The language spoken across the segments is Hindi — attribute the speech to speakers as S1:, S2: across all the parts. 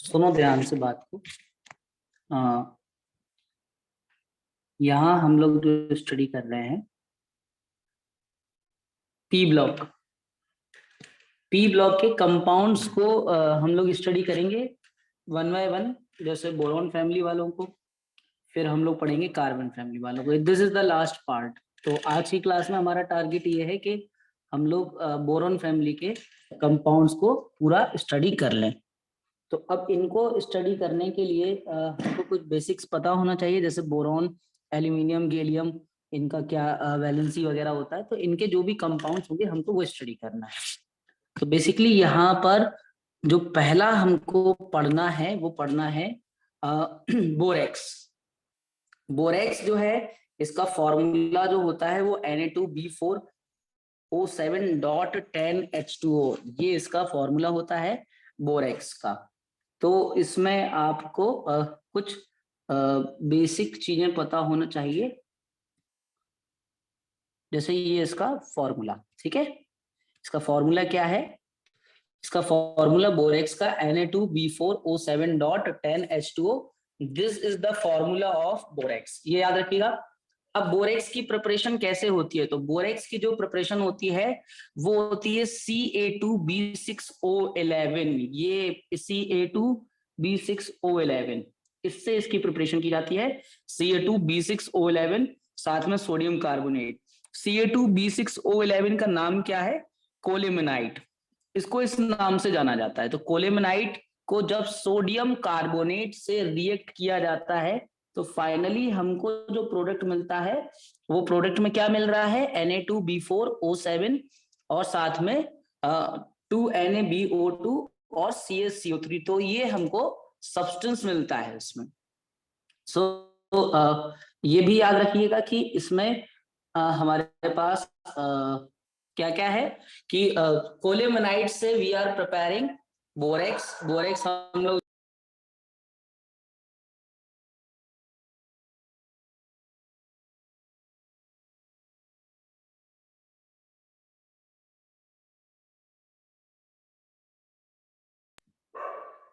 S1: सुनो ध्यान से बात को। यहाँ हम लोग जो स्टडी कर रहे हैं पी ब्लॉक के कंपाउंड्स को हम लोग स्टडी करेंगे वन बाय वन। जैसे बोरॉन फैमिली वालों को, फिर हम लोग पढ़ेंगे कार्बन फैमिली वालों को। This is the last part. तो आज की क्लास में हमारा टारगेट ये है कि हम लोग बोरॉन फैमिली के कंपाउंड्स को पूरा स्टडी कर लें। तो अब इनको स्टडी करने के लिए हमको कुछ बेसिक्स पता होना चाहिए, जैसे बोरॉन, एल्यूमिनियम, गैलियम, इनका क्या वैलेंसी वगैरह होता है। तो इनके जो भी कंपाउंड्स होंगे हमको वो स्टडी करना है। तो बेसिकली यहाँ पर जो पहला हमको पढ़ना है वो पढ़ना है बोरेक्स। बोरेक्स जो है, इसका फॉर्मूला जो होता है वो Na2B4O7.10H2O, ये इसका फॉर्मूला होता है बोरेक्स का। तो इसमें आपको कुछ बेसिक चीजें पता होना चाहिए, जैसे ये इसका फॉर्मूला। ठीक है, इसका फॉर्मूला क्या है? इसका फॉर्मूला बोरेक्स का Na2B4O7.10H2O। This is the formula of borax, ये याद रखिएगा। अब बोरेक्स की प्रिपरेशन कैसे होती है? तो बोरेक्स की जो प्रिपरेशन होती है वो होती है Ca2B6O11। ये Ca2B6O11, इससे इसकी प्रिपरेशन की जाती है। Ca2B6O11 साथ में सोडियम कार्बोनेट। Ca2B6O11 का नाम क्या है? कोलेमेनाइट। इसको इस नाम से जाना जाता है। तो कोलेमेनाइट को जब सोडियम कार्बोनेट से रिएक्ट किया जाता है तो फाइनली हमको जो प्रोडक्ट मिलता है वो प्रोडक्ट में क्या मिल रहा है? Na2B4O7 और साथ में 2NaBO2 और CaCO3। तो ये हमको सब्सटेंस मिलता है इसमें। ये भी याद रखिएगा कि इसमें हमारे पास क्या क्या है कि कोलेमेनाइट से we are preparing borax. Borax हम लोग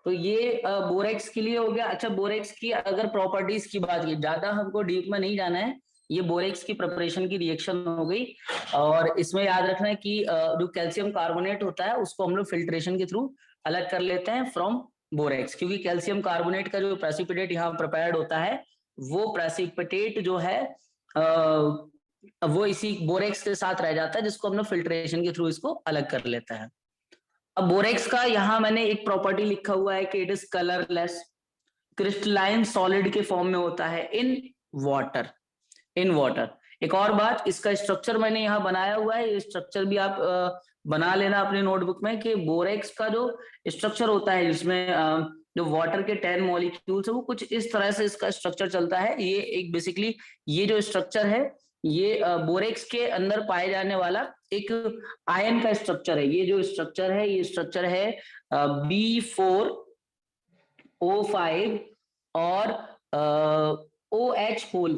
S1: तो ये बोरेक्स के लिए हो गया। अच्छा, बोरेक्स की अगर प्रॉपर्टीज की बात की, ज्यादा हमको डीप में नहीं जाना है, ये बोरेक्स की प्रिपरेशन की रिएक्शन हो गई। और इसमें याद रखना है कि जो कैल्शियम कार्बोनेट होता है उसको हम लोग फिल्ट्रेशन के थ्रू अलग कर लेते हैं फ्रॉम बोरेक्स, क्योंकि कैल्शियम कार्बोनेट का जो प्रेसिपिटेट यहाँ प्रिपेयर्ड होता है वो प्रेसिपिटेट जो है वो इसी बोरेक्स के साथ रह जाता है, जिसको हम लोग फिल्ट्रेशन के थ्रू इसको अलग कर लेते हैं। अब बोरेक्स का यहाँ मैंने एक प्रॉपर्टी लिखा हुआ है कि it is colourless, crystalline solid के फॉर्म में होता है इन वाटर। In water. एक और बात, इसका स्ट्रक्चर मैंने यहाँ बनाया हुआ है, ये स्ट्रक्चर भी आप बना लेना अपने नोटबुक में कि बोरेक्स का जो स्ट्रक्चर होता है जिसमें जो वाटर के 10 मॉलिक्यूल्स है वो कुछ इस तरह से इसका स्ट्रक्चर चलता है। ये एक बेसिकली ये जो स्ट्रक्चर है ये बोरेक्स के अंदर पाए जाने वाला एक आयन का स्ट्रक्चर है। ये जो स्ट्रक्चर है ये स्ट्रक्चर है B4O5 और OH होल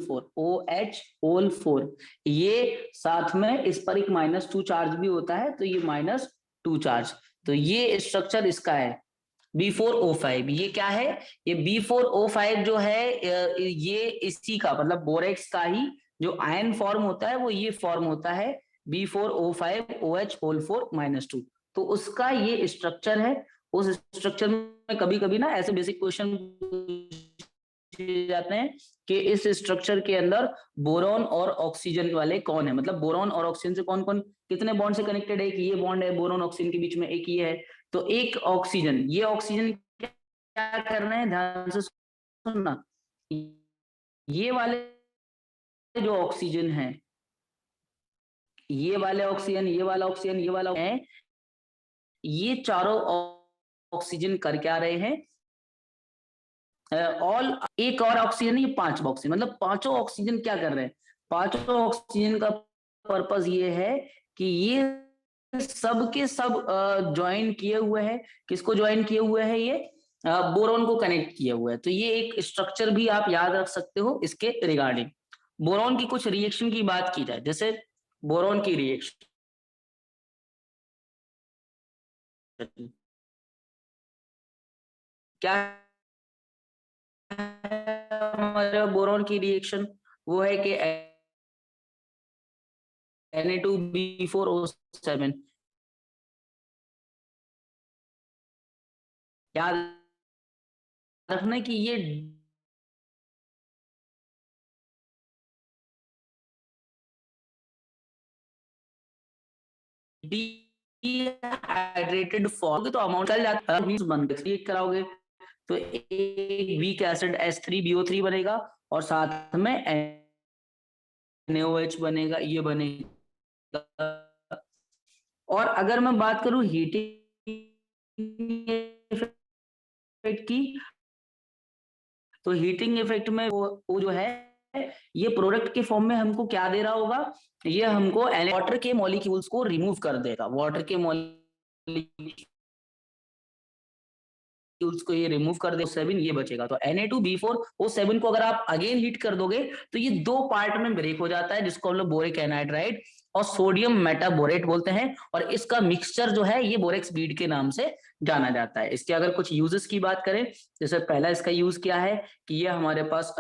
S1: 4। ये साथ में इस पर एक -2 चार्ज भी होता है, तो ये -2 चार्ज। तो ये स्ट्रक्चर इसका है B4O5। ये क्या है? ये B4O5 जो है ये इसी का मतलब बोरेक्स का ही जो आयन फॉर्म होता है वो ये फॉर्म होता है B4O5 OH होल 4-2। तो उसका ये स्ट्रक्चर है। उस स्ट्रक्चर में कभी कभी ना ऐसे बेसिक क्वेश्चन जाते हैं कि इस स्ट्रक्चर के अंदर बोरॉन और ऑक्सीजन वाले कौन है, मतलब बोरॉन और ऑक्सीजन से कौन कौन कितने बॉन्ड से कनेक्टेड है। कि ये बॉन्ड है बोरॉन ऑक्सीजन के बीच में, एक ये है। तो एक ऑक्सीजन, ये ऑक्सीजन क्या करना है, ध्यान से सुनना। ये वाले जो ऑक्सीजन है, ये वाले ऑक्सीजन, ये वाला ऑक्सीजन, ये वाला है, ये चारों ऑक्सीजन कर क्या रहे हैं? ऑल एक और ऑक्सीजन, ये 5 ऑक्सीजन, मतलब पांचों ऑक्सीजन क्या कर रहे हैं? पांचों ऑक्सीजन का पर्पस ये है कि ये सब के सब ज्वाइन किए हुए हैं। किसको ज्वाइन किए हुए हैं? ये बोरॉन को कनेक्ट किए हुए है। तो ये एक स्ट्रक्चर भी आप याद रख सकते हो इसके रिगार्डिंग। बोरॉन की कुछ रिएक्शन की बात की जाए, जैसे बोरॉन की रिएक्शन क्या हमारा बोरॉन की रिएक्शन, वो है कि Na2B4O7। याद रखना कि ये डिहाइड्रेटेड फॉर्म तो अमाउंट चल जाता है, बंद कराओगे तो एक वीक एसिड H3BO3 बनेगा और साथ में NaOH बनेगा, ये बनेगा। और अगर मैं बात करूं हीटिंग इफेक्ट की, तो हीटिंग इफेक्ट में वो जो है ये प्रोडक्ट के फॉर्म में हमको क्या दे रहा होगा, ये हमको वाटर के मॉलिक्यूल्स को रिमूव कर देगा। वाटर के मॉलिक्यूल्स को ये रिमूव कर दे, 7 ये बचेगा। तो Na2B4O7 को अगर आप अगेन हीट कर दोगे तो ये दो पार्ट में ब्रेक हो जाता है, जिसको हम लोग बोरिक एनहाइड्राइड और सोडियम मेटाबोरेट बोलते हैं। और इसका मिक्सचर जो है ये बोरेक्स बीड के नाम से जाना जाता है। इसके अगर कुछ यूजेस की बात करें, जैसे पहला इसका यूज क्या है कि ये हमारे पास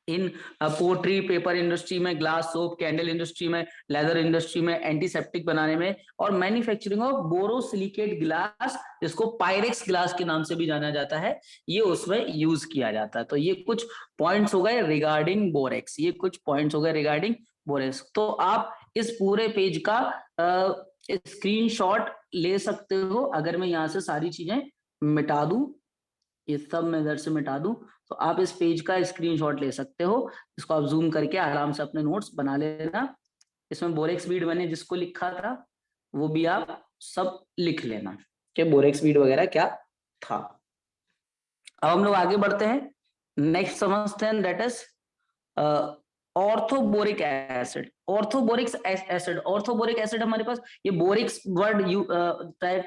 S1: इन पोट्री, पेपर इंडस्ट्री में, ग्लास, सोप, कैंडल इंडस्ट्री में, लेदर इंडस्ट्री में, एंटीसेप्टिक बनाने में, और मैन्युफैक्चरिंग ऑफ बोरोसिलिकेट ग्लास, जिसको पायरेक्स ग्लास के नाम से भी जाना जाता है, ये उसमें यूज किया जाता है। तो ये कुछ पॉइंट्स हो गए रिगार्डिंग बोरेक्स, ये कुछ पॉइंट्स हो गए रिगार्डिंग बोरेक्स। तो आप इस पूरे पेज का स्क्रीनशॉट ले सकते हो। अगर मैं यहाँ से सारी चीजें मिटा दूं, ये सब मैं इधर से मिटा दूं, तो आप इस पेज का स्क्रीनशॉट ले सकते हो। इसको आप जूम करके आराम से अपने नोट्स बना लेना। इसमें बोरेक्स बीड मैंने जिसको लिखा था वो भी आप सब लिख लेना कि बोरेक्स बीड वगैरह क्या था। अब हम लोग आगे बढ़ते हैं, नेक्स्ट समझते हैं, that is orthoboric acid. Orthoboric acid हमारे पास, ये बोरिक्स वर्ड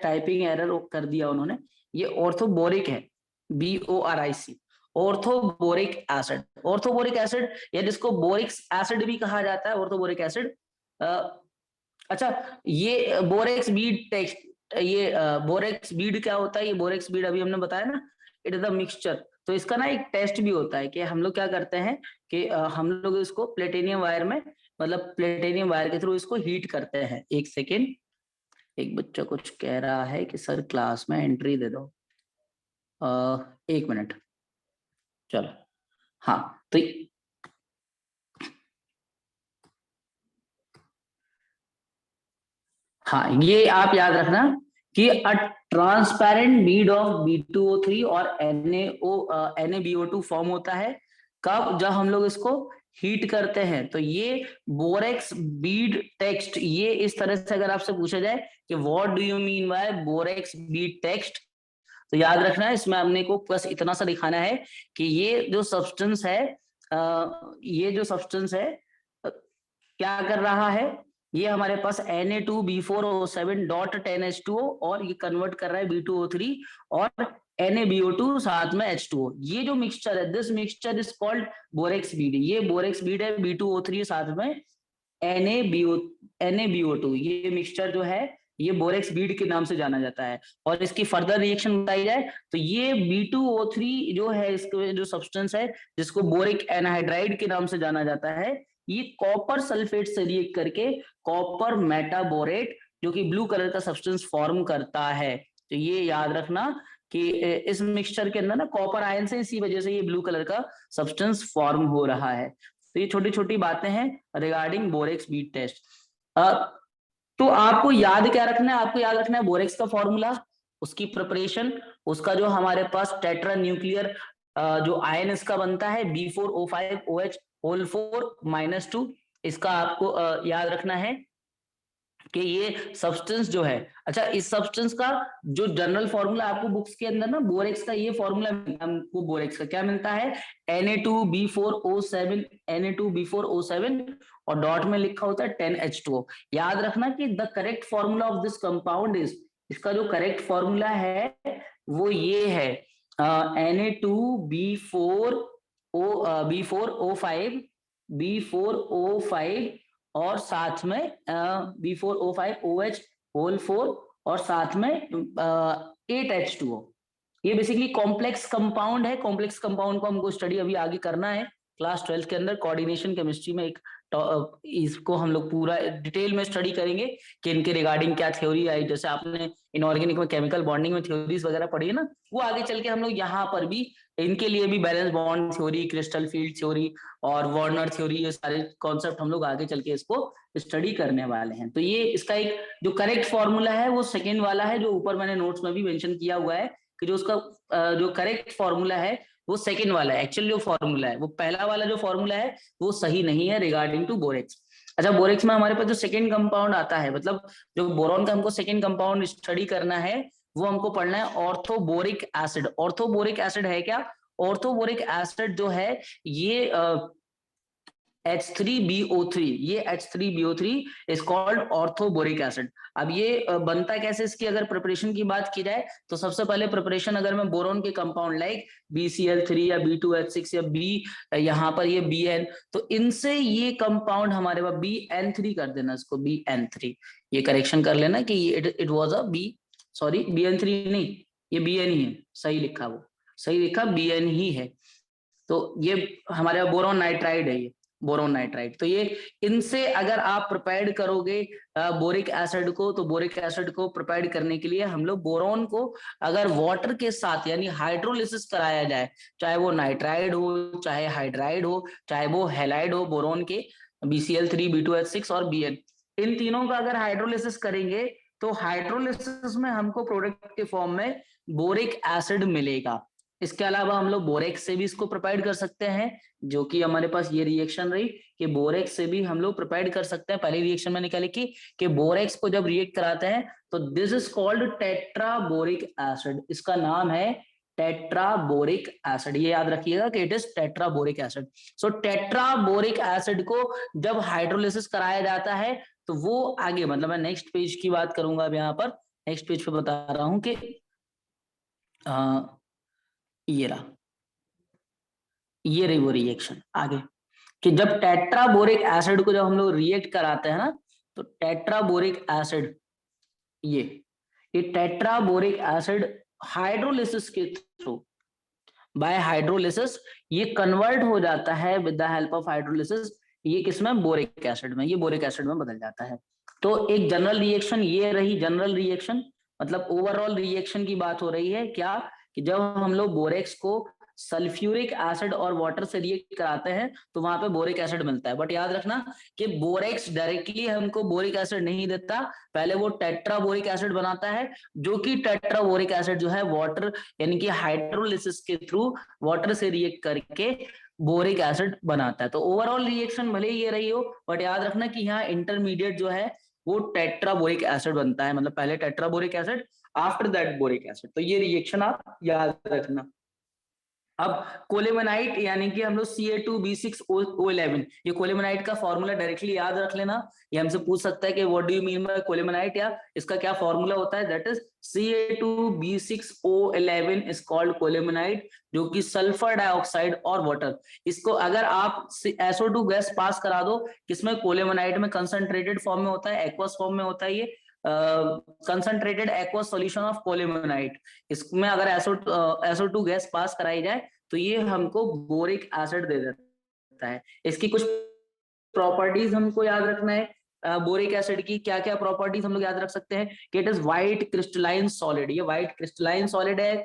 S1: टाइपिंग एरर कर दिया उन्होंने, ये ऑर्थोबोरिक है, BORIC, orthoboric acid. Orthoboric acid या जिसको बोरिक्स एसिड भी कहा जाता है, ऑर्थोबोरिक एसिड। अच्छा, ये बोरेक्स बीड टेक्स्ट, ये बोरेक्स बीड क्या होता है, ये बोरेक्स बीड अभी हमने बताया ना, इट इज द मिक्सचर। तो इसका ना एक टेस्ट भी होता है कि हम लोग क्या करते हैं कि हम लोग इसको प्लेटिनियम वायर में, मतलब प्लेटिनियम वायर के थ्रू इसको हीट करते हैं। एक सेकेंड, एक बच्चा कुछ कह रहा है कि सर क्लास में एंट्री दे दो। 1 मिनट, चलो। हाँ, तो हाँ, ये आप याद रखना कि a transparent bead of B2O3 और NaBO2 फॉर्म होता है कब, जब हम लोग इसको हीट करते हैं। तो ये बोरेक्स बीड टेक्स्ट, ये इस तरह से अगर आपसे पूछा जाए कि what do you mean bye borax bead text, तो याद रखना है इसमें हमने को बस इतना सा दिखाना है कि ये जो सब्सटेंस है, ये जो सब्सटेंस है क्या कर रहा है, ये हमारे पास Na2B4O7.10H2O और ये कन्वर्ट कर रहा है B2O3 और NaBO2 साथ में H2O। ये जो मिक्सचर है, this mixture is called borax bead. ये बोरेक्स बीड है, B2O3 साथ में NaBO2। ये मिक्सचर जो है ये बोरेक्स बीड के नाम से जाना जाता है। और इसकी फर्दर रिएक्शन बताई जाए तो ये B2O3 जो है, इसके जो सब्सटेंस है जिसको बोरिक एनहाइड्राइड के नाम से जाना जाता है, ये कॉपर सल्फेट से रिएक्ट करके कॉपर मेटाबोरेट जो कि ब्लू कलर का सब्सटेंस फॉर्म करता है। तो ये याद रखना कि इस मिक्सचर के अंदर ना कॉपर आयन से, इसी वजह से ये ब्लू कलर का सब्सटेंस फॉर्म हो रहा है। तो ये छोटी छोटी बातें हैं रिगार्डिंग बोरेक्स बीड टेस्ट। तो आपको याद क्या रखना है, आपको याद रखना है बोरेक्स का फॉर्मूला, उसकी प्रिपरेशन, उसका जो हमारे पास टेट्रा न्यूक्लियर जो आयन इसका बनता है B4O5OH होल 4 -2, इसका आपको याद रखना है कि ये सब्सटेंस जो है, अच्छा इस सब्सटेंस का जो जनरल फॉर्मूला आपको बुक्स के अंदर ना बोरेक्स का ये फॉर्मूला हमको बोरेक्स का क्या मिलता है, Na2B4O7, Na2B4O7 और डॉट में लिखा होता है 10H2O। याद रखना कि the correct formula of this compound is, इसका जो करेक्ट फॉर्मूला है वो ये है B4O5 और साथ में B4O5OH होल 4 और साथ में 8H2O, ये बेसिकली कॉम्प्लेक्स कंपाउंड है। कॉम्प्लेक्स कंपाउंड को हमको स्टडी अभी आगे करना है क्लास 12 के अंदर। कोऑर्डिनेशन केमिस्ट्री में एक इसको हम लोग पूरा डिटेल में स्टडी करेंगे कि इनके रिगार्डिंग क्या थ्योरी आई। जैसे आपने इनऑर्गेनिक में केमिकल बॉन्डिंग में थ्योरीज वगैरह पढ़ी है ना, वो आगे चल के हम लोग यहाँ पर भी इनके लिए भी valence bond theory, crystal field theory और वार्नर थ्योरी, ये सारे कॉन्सेप्ट हम लोग आगे चल के इसको स्टडी करने वाले हैं। तो ये इसका एक जो करेक्ट फॉर्मूला है वो सेकेंड वाला है, जो ऊपर मैंने नोट्स में भी मेंशन किया हुआ है कि जो उसका जो करेक्ट फॉर्मूला है वो सेकंड वाला है। एक्चुअली जो फॉर्मूला है वो पहला वाला जो फॉर्मूला है वो सही नहीं है रिगार्डिंग टू बोरेक्स। अच्छा, बोरेक्स में हमारे पास जो सेकंड कंपाउंड आता है, मतलब जो बोरॉन का हमको सेकंड कंपाउंड स्टडी करना है वो हमको पढ़ना है ऑर्थोबोरिक एसिड। ऑर्थोबोरिक एसिड है क्या? ऑर्थोबोरिक एसिड जो है ये H3BO3, ये H3BO3 is called orthoboric acid. अब ये बनता कैसे, इसकी अगर प्रिपरेशन की बात की जाए तो सबसे पहले प्रिपरेशन अगर मैं बोरोन के कंपाउंड लाइक BCl3 या B2H6 या B यहाँ पर ये Bn, तो इनसे ये कंपाउंड हमारे पास BN3 कर देना, इसको BN3, ये करेक्शन कर लेना कि it was a B, sorry BN3 नहीं, ये BN ही है, सही लिखा, वो सही लिखा, BN ही है। तो ये हमारे बोरोन नाइट्राइड है, ये बोरोन नाइट्राइड। तो ये इनसे अगर आप प्रिपेयर्ड करोगे बोरिक एसिड को, तो बोरिक एसिड को प्रिपेयर्ड करने के लिए हम लोग बोरोन को अगर वाटर के साथ यानी हाइड्रोलिसिस कराया जाए, चाहे वो नाइट्राइड हो, चाहे हाइड्राइड हो, चाहे वो हैलाइड हो, बोरोन के BCl3, B2H6 और Bn, इन तीनों का अगर हाइड्रोलिसिस करेंगे तो हाइड्रोलिसिस में हमको प्रोडक्ट के फॉर्म में बोरिक एसिड मिलेगा। इसके अलावा हम लोग बोरेक्स से भी इसको प्रिपेयर कर सकते हैं, जो कि हमारे पास ये रिएक्शन रही कि बोरेक्स से भी हम लोग प्रिपेयर कर सकते हैं। पहली रिएक्शन मैंने क्या लिखी कि बोरेक्स को जब रिएक्ट कराते हैं तो this is called tetraboric acid, इसका नाम है टेट्राबोरिक एसिड, ये याद रखिएगा कि it is tetraboric acid. So tetraboric acid को जब हाइड्रोलिसिस कराया जाता है तो वो आगे, मतलब मैं नेक्स्ट पेज की बात करूंगा, अब यहाँ पर नेक्स्ट पेज पे बता रहा हूं कि ये रहा, ये रही वो रिएक्शन आगे, कि जब टेट्राबोरिक एसिड को जब हम लोग रिएक्ट कराते हैं ना, तो टेट्राबोरिक एसिड ये टेट्राबोरिक एसिड हाइड्रोलिसिस के थ्रू, बाय हाइड्रोलिसिस ये कन्वर्ट हो जाता है with the help of hydrolysis, ये किसमें, बोरिक एसिड में, ये बोरिक एसिड में बदल जाता है। तो एक जनरल रिएक्शन ये रही, जनरल रिएक्शन मतलब ओवरऑल रिएक्शन की बात हो रही है क्या, कि जब हम लोग बोरेक्स को सल्फ्यूरिक एसिड और वाटर से रिएक्ट कराते हैं तो वहां पे बोरिक एसिड मिलता है। बट याद रखना कि बोरेक्स डायरेक्टली हमको बोरिक एसिड नहीं देता, पहले वो टेट्राबोरिक एसिड बनाता है, जो कि टेट्राबोरिक एसिड जो है वाटर यानी कि हाइड्रोलिसिस के थ्रू वाटर से रिएक्ट करके बोरिक एसिड बनाता है। तो ओवरऑल रिएक्शन भले ही ये रही हो, बट याद रखना कि यहाँ इंटरमीडिएट जो है वो टेट्राबोरिक एसिड बनता है, मतलब पहले tetraboric acid after that boric acid. तो ये रिएक्शन आप याद रखना। अब कोलेमेनाइट यानी कि हम लोग Ca2B6O11, ये कोलेमेनाइट का फॉर्मूला डायरेक्टली याद रख लेना। ये हमसे पूछ सकता है कि what do you mean by colemanite, या इसका क्या फॉर्मूला होता है, that is Ca2B6O11 is called colemanite, जो कि सल्फर डाइऑक्साइड और वाटर, इसको अगर आप SO2 गैस पास करा दो, किसमें, कोलेमेनाइट में, कंसंट्रेटेड फॉर्म में होता है, एक्वस फॉर्म में होता है, ये कंसंट्रेटेड एक्वस सॉल्यूशन ऑफ कोलेमेनाइट, इसमें अगर SO2 गैस पास कराई जाए तो ये हमको बोरिक एसिड दे देता है। इसकी कुछ प्रॉपर्टीज हमको याद रखना है। बोरिक एसिड की क्या क्या प्रॉपर्टीज हम लोग याद रख सकते हैं कि it is white crystalline solid, ये व्हाइट क्रिस्टलाइन सॉलिड है,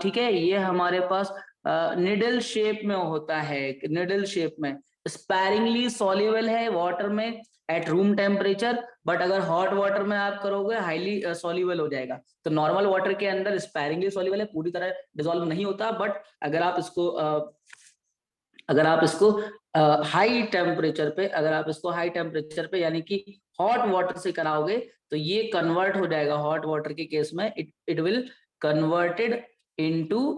S1: ठीक है। ये हमारे पास निडल शेप में होता है, निडल शेप में, स्पैरिंगली सॉल्युबल है वाटर में एट रूम टेम्परेचर, बट अगर हॉट वाटर में आप करोगे हाईली सॉल्युबल हो जाएगा। तो नॉर्मल वाटर के अंदर स्पैरिंगली सॉल्युबल है, पूरी तरह डिसॉल्व नहीं होता, बट अगर आप इसको हाई टेम्परेचर पे, अगर आप इसको हाई टेम्परेचर पे यानी कि हॉट वाटर से कराओगे तो ये कन्वर्ट हो जाएगा, हॉट वाटर के केस में it will converted into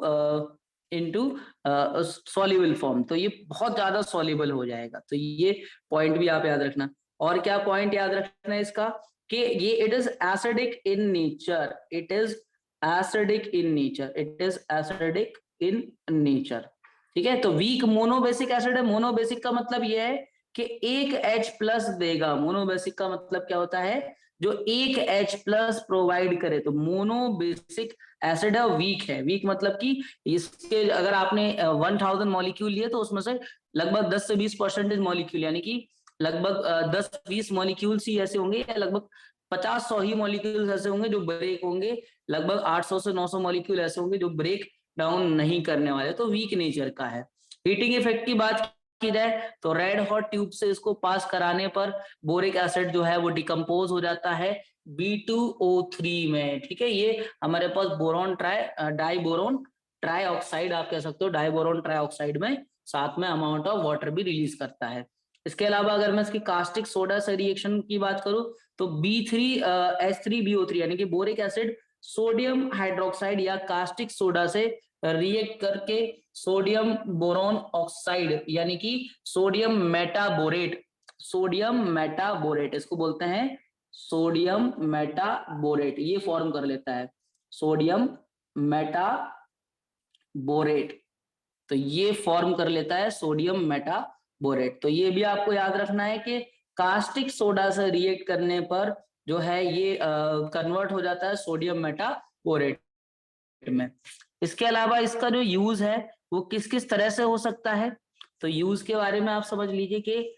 S1: soluble form, तो ये बहुत ज्यादा सॉल्युबल हो जाएगा। तो ये पॉइंट भी आप याद रखना। और क्या पॉइंट याद रखना है इसका, कि ये it is acidic in nature, it is acidic in nature, it is acidic in nature, ठीक है। तो वीक मोनोबेसिक एसिड है, मोनोबेसिक का मतलब ये है कि एक H प्लस देगा। मोनोबेसिक का मतलब क्या होता है, जो एक H प्लस प्रोवाइड करे। तो मोनोबेसिक एसिड है, वीक है। वीक मतलब कि इसके अगर आपने 1000 मॉलिक्यूल लिए तो उसमें से लगभग 10 से 20% मॉलिक्यूल, यानी कि लगभग 10-20 मॉलिक्यूल्स ही ऐसे होंगे, या लगभग 50-100 ही मॉलिक्यूल्स ऐसे होंगे जो ब्रेक होंगे, लगभग 800 से 900 मॉलिक्यूल ऐसे होंगे जो ब्रेक डाउन नहीं करने वाले। तो वीक नेचर का है। हीटिंग इफेक्ट की बात की जाए तो रेड हॉट ट्यूब से इसको पास कराने पर बोरिक एसिड जो है वो डिकम्पोज हो जाता है B2O3 में। ठीक है, ये हमारे पास boron diboron trioxide आप कह सकते हो, डाई बोरॉन ट्राई ऑक्साइड में साथ में अमाउंट ऑफ वाटर भी रिलीज करता है। इसके अलावा अगर मैं इसकी कास्टिक सोडा से रिएक्शन की बात करूं तो B3H3BO3 यानी कि बोरिक एसिड सोडियम हाइड्रोक्साइड या कास्टिक सोडा से रिएक्ट करके सोडियम बोरॉन ऑक्साइड यानी कि सोडियम मेटाबोरेट, सोडियम मेटाबोरेट इसको बोलते हैं सोडियम मेटाबोरेट, ये फॉर्म कर लेता है सोडियम मेटाबोरेट। तो ये फॉर्म कर लेता है सोडियम मेटाबोरेट। तो ये भी आपको याद रखना है कि कास्टिक सोडा से रिएक्ट करने पर जो है ये कन्वर्ट हो जाता है सोडियम मेटाबोरेट में। इसके अलावा इसका जो यूज है वो किस किस तरह से हो सकता है, तो यूज के बारे में आप समझ लीजिए कि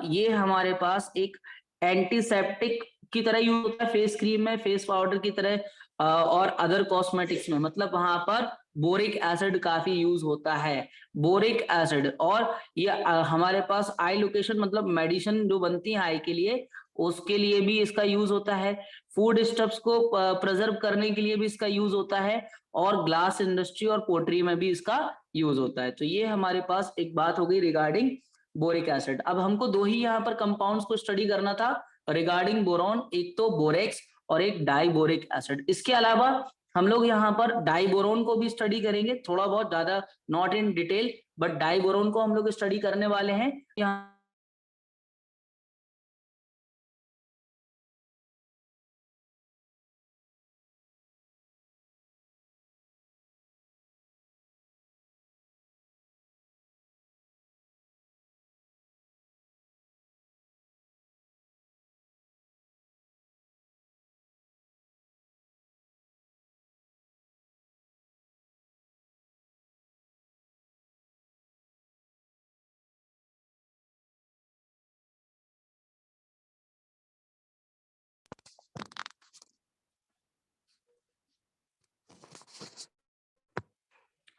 S1: ये हमारे पास एक एंटीसेप्टिक की तरह यूज होता है, फेस क्रीम में, फेस पाउडर की तरह, और अदर कॉस्मेटिक्स में। मतलब वहां पर बोरिक एसिड काफी यूज होता है, बोरिक एसिड। और ये हमारे पास आई लोकेशन मतलब मेडिसिन जो बनती है आई के लिए, उसके लिए भी इसका यूज होता है। फूड स्टफ्स को प्रिजर्व करने के लिए भी इसका यूज होता है, और ग्लास इंडस्ट्री और पोट्री में भी इसका यूज होता है। तो ये हमारे पास एक बात हो गई रिगार्डिंग बोरिक एसिड। अब हमको दो ही यहाँ पर कंपाउंड्स को स्टडी करना था रिगार्डिंग बोरॉन, एक तो बोरेक्स और एक डाइबोरिक एसिड। इसके अलावा हम लोग यहाँ पर डाइबोरोन को भी स्टडी करेंगे, थोड़ा बहुत, ज्यादा नॉट इन डिटेल, बट डाइबोरोन को हम लोग स्टडी करने वाले हैं यहाँ।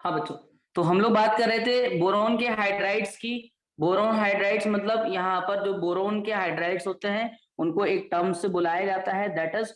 S1: हाँ बच्चों, तो हम लोग बात कर रहे थे बोरोन के हाइड्राइड्स की। बोरोन हाइड्राइड्स मतलब यहाँ पर जो बोरोन के हाइड्राइड्स होते हैं उनको एक टर्म से बुलाया जाता है, दैट इज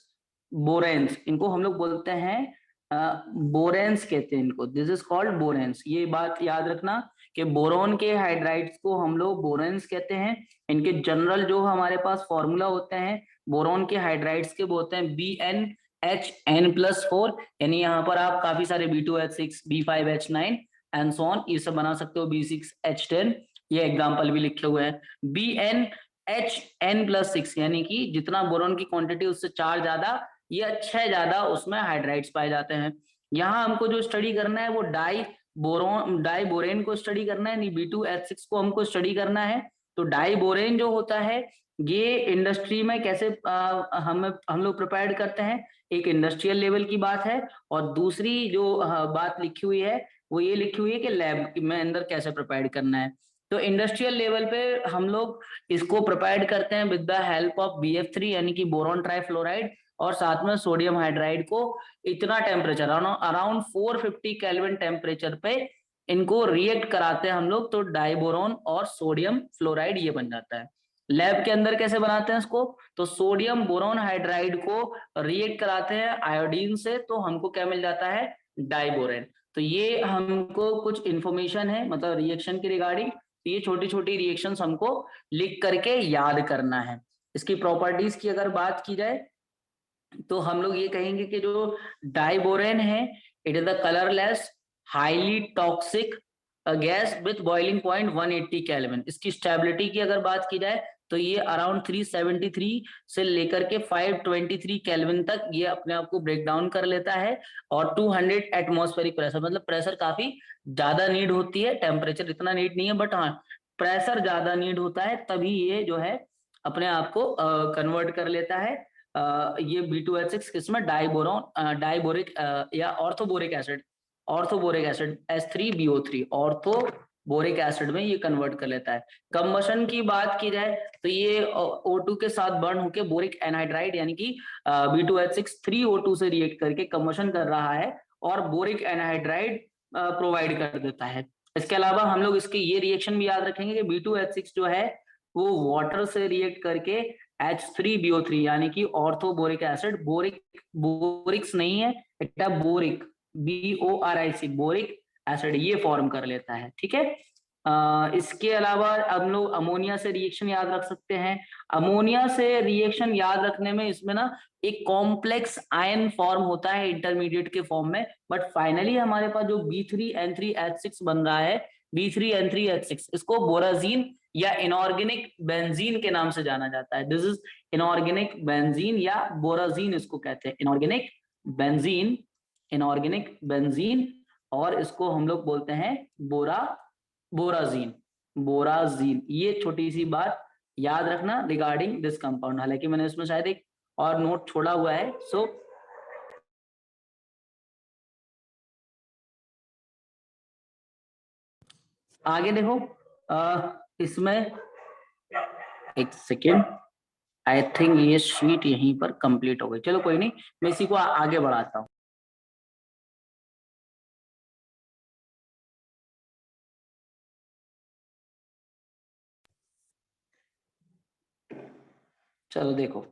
S1: बोरेंस। इनको हम लोग बोलते हैं बोरेंस कहते हैं इनको, दिस इज कॉल्ड बोरेंस। ये बात याद रखना कि बोरोन के हाइड्राइड्स को हम लोग बोरेंस कहते हैं। इनके जनरल जो हमारे पास फॉर्मूला होते हैं बोरोन के हाइड्राइड्स के, बोलते हैं BnHN+4, यानी यहाँ पर आप काफी सारे B2H6, B5H9 and so on ये सब बना सकते हो, B6H10, ये एग्जांपल भी लिखे हुए हैं। BnHN+6 यानी कि जितना बोरोन की क्वांटिटी उससे 4 ज्यादा या 6 ज्यादा उसमें हाइड्राइड्स पाए जाते हैं। यहाँ हमको जो स्टडी करना है वो डाइबोरेन को स्टडी करना है, नहीं B2H6 को हमको स्टडी करना है। तो डाइबोरेन जो होता है ये इंडस्ट्री में कैसे हम लोग प्रिपेयर करते हैं, एक इंडस्ट्रियल लेवल की बात है। और दूसरी जो बात लिखी हुई है वो ये लिखी हुई है कि लैब में अंदर कैसे प्रिपेयर करना है। तो इंडस्ट्रियल लेवल पे हम लोग इसको प्रिपेयर करते हैं with the help of BF3 यानी कि बोरॉन ट्राइफ्लोराइड, और साथ में सोडियम हाइड्राइड को इतना टेम्परेचर अराउंड 450 केल्विन टेम्परेचर पे इनको रिएक्ट कराते हैं हम लोग, तो डाइबोरोन और सोडियम फ्लोराइड ये बन जाता है। लैब के अंदर कैसे बनाते हैं इसको, तो सोडियम बोरोन हाइड्राइड को रिएक्ट कराते हैं आयोडीन से, तो हमको क्या मिल जाता है, डाइबोरेन। तो ये हमको कुछ इंफॉर्मेशन है मतलब रिएक्शन के रिगार्डिंग, ये छोटी छोटी रिएक्शंस हमको लिख करके याद करना है। इसकी प्रॉपर्टीज की अगर बात की जाए तो हम लोग ये कहेंगे कि जो डाइबोरेन है it is the colourless highly toxic gas with boiling point 180 kelvin. इसकी स्टेबिलिटी की अगर बात की जाए तो ये अराउंड 373 से लेकर के 523 केल्विन तक ये अपने आप को ब्रेक डाउन कर लेता है। और 200 एटमॉस्फेरिक प्रेशर, मतलब प्रेशर काफी ज्यादा नीड होती है, टेम्परेचर इतना नीड नहीं है, बट हाँ प्रेशर ज्यादा नीड होता है तभी ये जो है अपने आप को कन्वर्ट कर लेता है। ये B2H6 किसमें, डाइबोरिक या orthoboric acid H3BO3 orthoboric acid में ये कन्वर्ट कर लेता है। कंबशन की बात की जाए तो ये O2 के साथ बर्न होकर बोरिक एनहाइड्राइड यानी कि B2H6 3O2 से रिएक्ट करके कंबशन कर रहा है और बोरिक एनहाइड्राइड प्रोवाइड कर देता है। इसके अलावा हम लोग इसके ये रिएक्शन भी याद रखेंगे कि B2H6 जो है वो वाटर से रिएक्ट करके H3BO3 यानी कि ऑर्थोबोरिक एसिड, बोरिक्स नहीं है, बेटा बोरिक, BORIC बोरिक एसिड ये फॉर्म कर लेता है। ठीक है, इसके अलावा हम लोग अमोनिया से रिएक्शन याद रख सकते हैं। अमोनिया से रिएक्शन याद रखने में इसमें ना एक कॉम्प्लेक्स आयन फॉर्म होता है इंटरमीडिएट के फॉर्म में, बट फाइनली हमारे पास जो B3N3H6 बन रहा है, B3N3H6, इसको बोराजीन या इनऑर्गेनिक बेंजीन के नाम से जाना जाता है। दिस इज इनऑर्गेनिक बेंजीन या बोराजीन इसको कहते हैं, इनऑर्गेनिक बेंजीन, और इसको हम लोग बोलते हैं बोराजीन। ये छोटी सी बात याद रखना रिगार्डिंग दिस कंपाउंड। हालांकि मैंने इसमें शायद एक और नोट छोड़ा हुआ है, सो आगे देखो। इसमें एक सेकेंड, आई थिंक ये शीट यहीं पर कंप्लीट हो गई। चलो कोई नहीं, मैं इसी को आगे बढ़ाता हूँ। चलो देखो,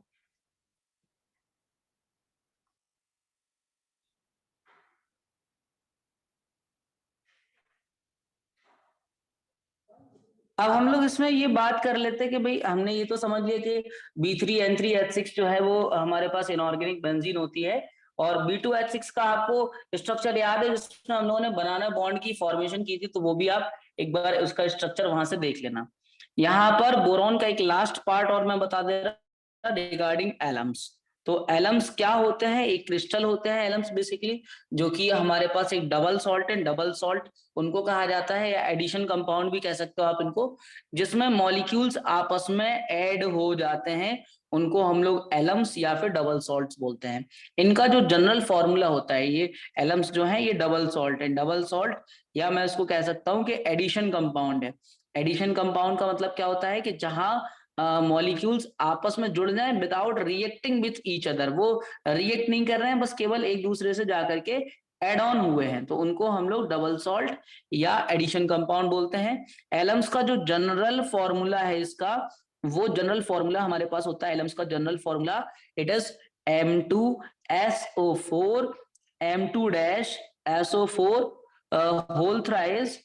S1: अब हम लोग इसमें ये बात कर लेते हैं कि भाई हमने ये तो समझ लिया कि B3N3H6 जो है वो हमारे पास इनऑर्गेनिक बेंजीन होती है, और B2H6 का आपको स्ट्रक्चर याद है जिसमें हम लोगों ने बनाना बॉन्ड की फॉर्मेशन की थी, तो वो भी आप एक बार उसका स्ट्रक्चर वहां से देख लेना। यहाँ पर बोरॉन का एक लास्ट पार्ट और मैं बता दे रहा रिगार्डिंग एलम्स। तो एलम्स क्या होते हैं, एक क्रिस्टल होते हैं एलम्स बेसिकली, जो कि हमारे पास एक डबल सॉल्ट है, डबल सॉल्ट उनको कहा जाता है, या एडिशन कंपाउंड भी कह सकते हो आप इनको, जिसमें मॉलिक्यूल्स आपस में ऐड हो जाते हैं, उनको हम लोग एलम्स या फिर डबल सॉल्ट्स बोलते हैं। इनका जो जनरल फॉर्मूला होता है, ये एलम्स जो है ये डबल सॉल्ट है, डबल सॉल्ट, या मैं इसको कह सकता हूँ कि एडिशन कंपाउंड है। एडिशन कंपाउंड का मतलब क्या होता है कि जहां मॉलिक्यूल्स आपस में जुड़ जाएं without reacting with each other, वो रिएक्ट नहीं कर रहे हैं, बस केवल एक दूसरे से जाकर के एड ऑन हुए हैं, तो उनको हम लोग डबल सॉल्ट या एडिशन कंपाउंड बोलते हैं। एलम्स का जो जनरल फॉर्मूला है इसका, वो जनरल फॉर्मूला हमारे पास होता है, एलम्स का general formula it is M2SO4 M2-SO4 whole thrice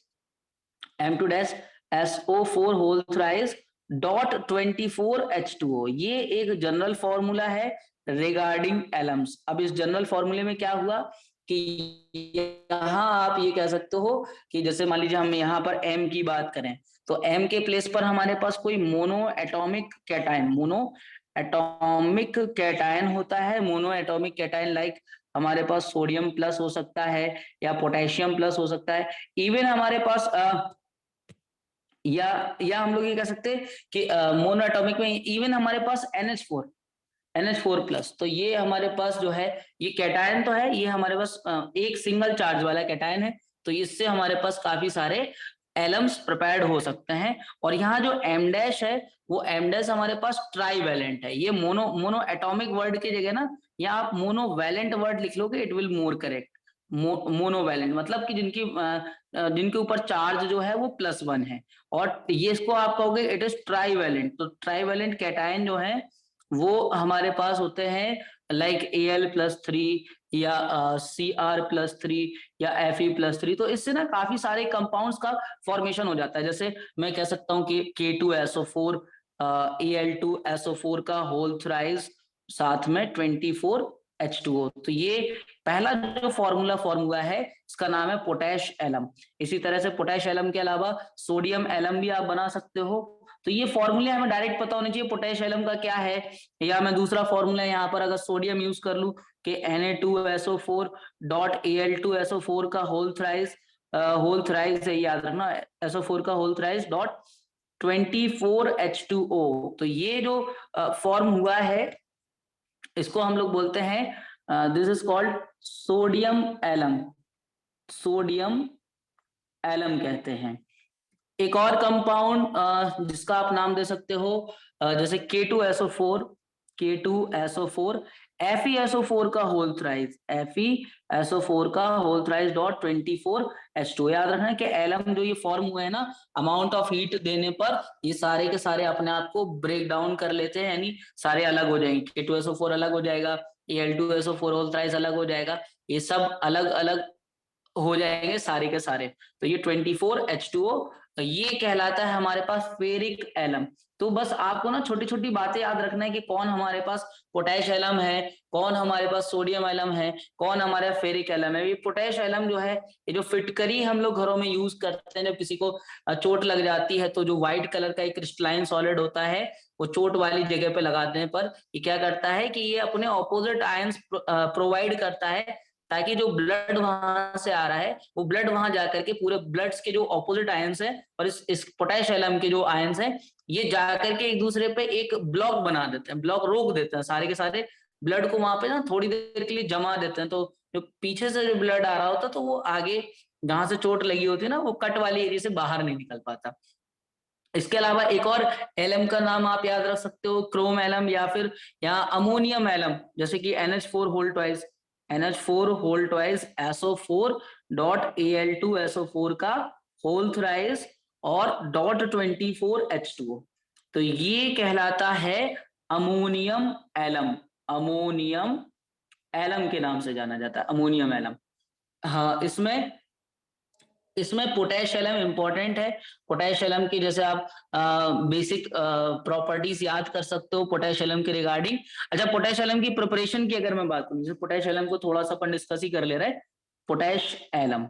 S1: M2-SO4 whole thrice .24H2O। ये एक जनरल फॉर्मूला है रिगार्डिंग एलम्स। अब इस जनरल फॉर्मूले में क्या हुआ कि यहाँ आप ये कह सकते हो कि जैसे मान लीजिए हम यहाँ पर M की बात करें, तो M के प्लेस पर हमारे पास कोई मोनो एटॉमिक कैटायन होता है। मोनो एटॉमिक कैटायन लाइक हमारे पास सोडियम प्लस हो सकता है या पोटेशियम प्लस हो सकता है। इवन हमारे पास या हम लोग ये कह सकते हैं कि मोनो एटॉमिक में इवन हमारे पास NH4 प्लस, तो ये हमारे पास जो है ये कैटायन तो है, ये हमारे पास एक सिंगल चार्ज वाला कैटायन है, तो इससे हमारे पास काफी सारे एलम्स प्रिपेयर्ड हो सकते हैं। और यहाँ जो M डैश है वो M डैश हमारे पास ट्राईवैलेंट है। ये मोनो एटॉमिक वर्ड की जगह ना या आप मोनोवैलेंट वर्ड लिख लोगे, it will more correct. Monovalent मतलब कि जिनके ऊपर चार्ज जो है वो +1 है, और ये इसको आप कहोगे इट इज ट्राईवैलेंट। तो ट्राईवैलेंट कैटायन जो है वो हमारे पास होते हैं लाइक Al+3 या Cr+3 या Fe+3। तो इससे ना काफी सारे कंपाउंड्स का फॉर्मेशन हो जाता है। जैसे मैं कह सकता हूँ कि K2SO4 Al2SO4 का होल थ्राइस साथ में 24H2O। तो ये पहला जो फॉर्मूला है इसका नाम है पोटैश एलम। इसी तरह से पोटैश एलम के अलावा सोडियम एलम भी आप बना सकते हो। तो ये फॉर्मूले हमें डायरेक्ट पता होने चाहिए पोटैश एलम का क्या है, या मैं दूसरा फॉर्मूला यहाँ पर अगर सोडियम यूज कर लूं कि Na2SO4 Al2SO4 का होल थ्राइस है, याद रखना SO4 का होल थ्राइस 24H2O। तो ये जो फॉर्म हुआ है इसको हम लोग बोलते हैं this is called sodium alum. Sodium alum कहते हैं। एक और कंपाउंड जिसका आप नाम दे सकते हो जैसे K2SO4, K2SO4, FeSO4 का होल थ्राइस, FeSO4 का होल थ्राइस डॉट 24H2। याद रखना कि एलम जो ये फॉर्म हुए हैं ना, अमाउंट ऑफ हीट देने पर ये सारे के सारे अपने आप को ब्रेक डाउन कर लेते हैं, यानी सारे अलग हो जाएंगे। K2SO4 अलग हो जाएगा, Al2SO4 होल थ्राइस अलग हो जाएगा, ये सब अलग अलग हो जाएंगे सारे के सारे। तो ये 24H2O तो ये कहलाता है हमारे पास फेरिक एलम। तो बस आपको ना छोटी छोटी बातें याद रखना है कि कौन हमारे पास पोटैश एलम है, कौन हमारे पास सोडियम एलम है, कौन हमारे फेरिक एलम है। ये पोटैश एलम जो है, ये जो फिटकरी हम लोग घरों में यूज करते हैं, जब किसी को चोट लग जाती है तो जो व्हाइट कलर का एक क्रिस्टलाइन सॉलिड होता है वो चोट वाली जगह पे लगा देने पर ये क्या करता है कि ये अपने ऑपोजिट आयंस प्रोवाइड करता है, ताकि जो ब्लड वहां से आ रहा है वो ब्लड वहां जाकर के पूरे ब्लड्स के जो ऑपोजिट आयंस है और इस पोटैश एलम के जो आयंस है ये जाकर के एक दूसरे पे एक ब्लॉक बना देते हैं, ब्लॉक रोक देते हैं, सारे के सारे ब्लड को वहां पे ना थोड़ी देर के लिए जमा देते हैं। तो जो पीछे से जो ब्लड आ रहा होता तो वो आगे जहां से चोट लगी होती है ना वो कट वाली एरिया से बाहर नहीं निकल पाता। इसके अलावा एक और एलम का नाम आप याद रख सकते हो, क्रोम एलम या फिर यहाँ अमोनियम एलम, जैसे कि NH4 whole twice, NH4 whole twice SO4 dot Al2SO4 का होल थ्राइस और डॉट 24H2O। तो ये कहलाता है अमोनियम एलम। अमोनियम एलम के नाम से जाना जाता है, अमोनियम एलम। हाँ, इसमें इसमें पोटैश एलम इंपॉर्टेंट है। पोटैश एलम की जैसे आप बेसिक प्रॉपर्टीज याद कर सकते हो पोटैश एलम के रिगार्डिंग। अच्छा, पोटैश एलम की प्रिपरेशन की अगर मैं बात करूं, जैसे पोटैश एलम को थोड़ा सा अपन डिस्कस ही कर ले रहे हैं। पोटैश एलम,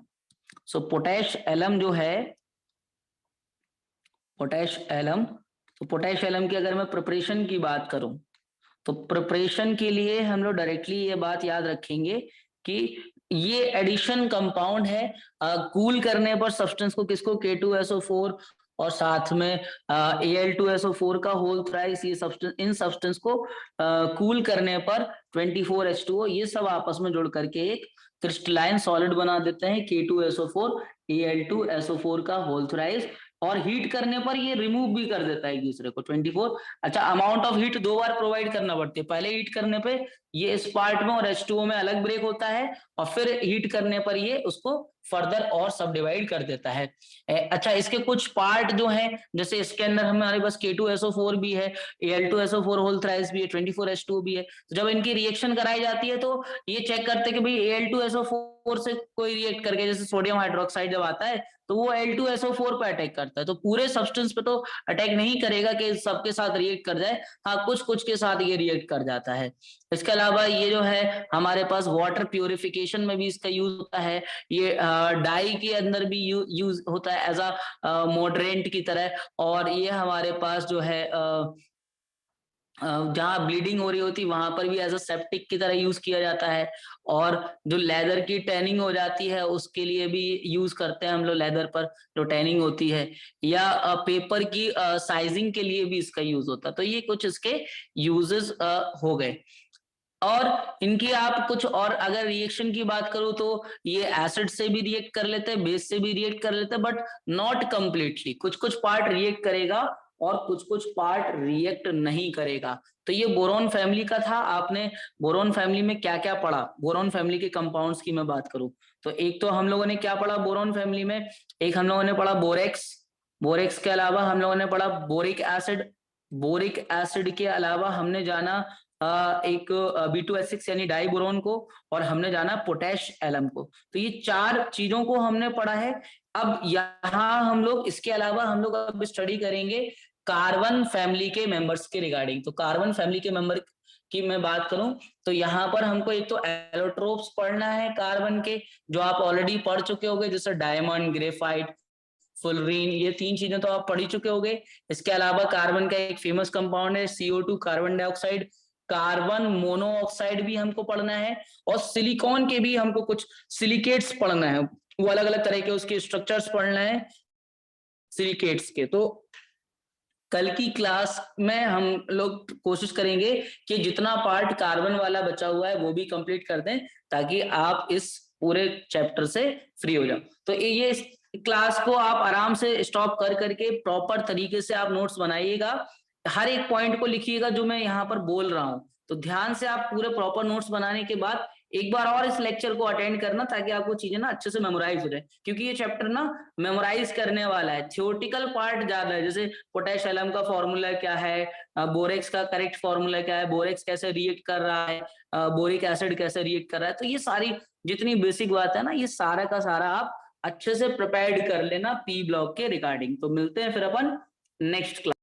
S1: सो पोटैश एलम जो है, पोटैश एलम, तो पोटैश एलम की अगर मैं प्रिपरेशन की बात करूं तो प्रिपरेशन के लिए हम लोग डायरेक्टली ये बात याद रखेंगे कि ये एडिशन कंपाउंड है। कूल करने पर सब्सटेंस को किसको, K2SO4 और साथ में Al2SO4 का होल थ्राइस, ये सब्सटेंस, इन सब्सटेंस को कूल करने पर 24H2O ये सब आपस में जुड़ करके एक क्रिस्टलाइन सॉलिड बना देते हैं, K2SO4 Al2SO4 का होल थ्राइस, और हीट करने पर ये रिमूव भी कर देता है एक दूसरे को 24। अच्छा, अमाउंट ऑफ हीट दो बार प्रोवाइड करना पड़ती है, पहले हीट करने पे ये इस पार्ट में और H2O में अलग ब्रेक होता है और फिर हीट करने पर ये उसको फर्दर और सब डिवाइड कर देता है। अच्छा, इसके कुछ पार्ट जो हैं, जैसे इसके अंदर हमारे पास K2SO4 भी है, Al2SO4 होल थ्राइस भी है, 24H2O भी है। तो जब इनकी रिएक्शन कराई जाती है तो ये चेक करते हैं कि भाई Al2SO4 से कोई रिएक्ट करके, जैसे सोडियम हाइड्रोक्साइड जब आता है तो वो Al2SO4 पे अटैक करता है, तो पूरे सब्सटेंस पे तो अटैक नहीं करेगा कि सबके साथ रिएक्ट कर जाए, हाँ कुछ कुछ के साथ ये रिएक्ट कर जाता है। इसके अलावा ये जो है हमारे पास वाटर प्यूरिफिकेशन में भी इसका यूज होता है, ये डाई के अंदर भी यूज होता है एज अ मॉडरेंट की तरह, और ये हमारे पास जो है जहाँ ब्लीडिंग हो रही होती वहां पर भी एज अ सेप्टिक की तरह यूज किया जाता है, और जो लेदर की टैनिंग हो जाती है उसके लिए भी यूज करते हैं हम लोग, लेदर पर जो टैनिंग होती है, या पेपर की साइजिंग के लिए भी इसका यूज होता है। तो ये कुछ इसके यूजेस हो गए। और इनकी आप कुछ और अगर रिएक्शन की बात करूं तो ये एसिड से भी रिएक्ट कर लेते हैं, बेस से भी रिएक्ट कर लेते हैं, बट नॉट कंप्लीटली, कुछ कुछ पार्ट रिएक्ट करेगा और कुछ कुछ पार्ट रिएक्ट नहीं करेगा। तो ये बोरॉन फैमिली का था। आपने बोरॉन फैमिली में क्या क्या पढ़ा, बोरॉन फैमिली के कंपाउंड्स की मैं बात करूं तो एक तो हम लोगों ने क्या पढ़ा बोरॉन फैमिली में, एक हम लोगों ने पढ़ा बोरेक्स, बोरेक्स के अलावा हम लोगों ने पढ़ा बोरिक एसिड, बोरिक एसिड के अलावा हमने जाना एक B2H6 यानी डाई बोरोन को, और हमने जाना पोटैश एलम को। तो ये चार चीजों को हमने पढ़ा है। अब यहाँ हम लोग इसके अलावा हम लोग अब स्टडी करेंगे कार्बन फैमिली के मेंबर्स के रिगार्डिंग। तो कार्बन फैमिली के मेंबर की मैं बात करूं तो यहाँ पर हमको एक तो एलोट्रोप्स पढ़ना है कार्बन के, जो आप ऑलरेडी पढ़ चुके होंगे, जैसे डायमंड, ग्रेफाइट, फुलरीन, ये तीन चीजें तो आप पढ़ ही चुके होंगे। इसके अलावा कार्बन का एक फेमस कंपाउंड है CO2 carbon dioxide, carbon monoxide भी हमको पढ़ना है, और सिलिकॉन के भी हमको कुछ सिलिकेट्स पढ़ना है, वो अलग अलग तरह के उसके स्ट्रक्चर्स पढ़ना है सिलिकेट्स के। तो कल की क्लास में हम लोग कोशिश करेंगे कि जितना पार्ट कार्बन वाला बचा हुआ है वो भी कंप्लीट कर दें, ताकि आप इस पूरे चैप्टर से फ्री हो जाओ। तो ये क्लास को आप आराम से स्टॉप कर करके प्रॉपर तरीके से आप नोट्स बनाइएगा, हर एक पॉइंट को लिखिएगा जो मैं यहाँ पर बोल रहा हूँ। तो ध्यान से आप पूरे प्रॉपर नोट्स बनाने के बाद एक बार और इस लेक्चर को अटेंड करना, ताकि आपको चीजें ना अच्छे से मेमोराइज हो जाए, क्योंकि ये चैप्टर ना मेमोराइज करने वाला है, थियोरेटिकल पार्ट ज्यादा है। जैसे पोटेश एलम का फॉर्मूला क्या है, बोरेक्स का करेक्ट फॉर्मूला क्या है, बोरेक्स कैसे रिएक्ट कर रहा है, बोरिक एसिड कैसे रिएक्ट कर रहा है, तो ये सारी जितनी बेसिक बात है ना, ये सारा का सारा आप अच्छे से प्रिपेयर्ड कर लेना पी ब्लॉक के रिगार्डिंग। तो मिलते हैं फिर अपन नेक्स्ट क्लास।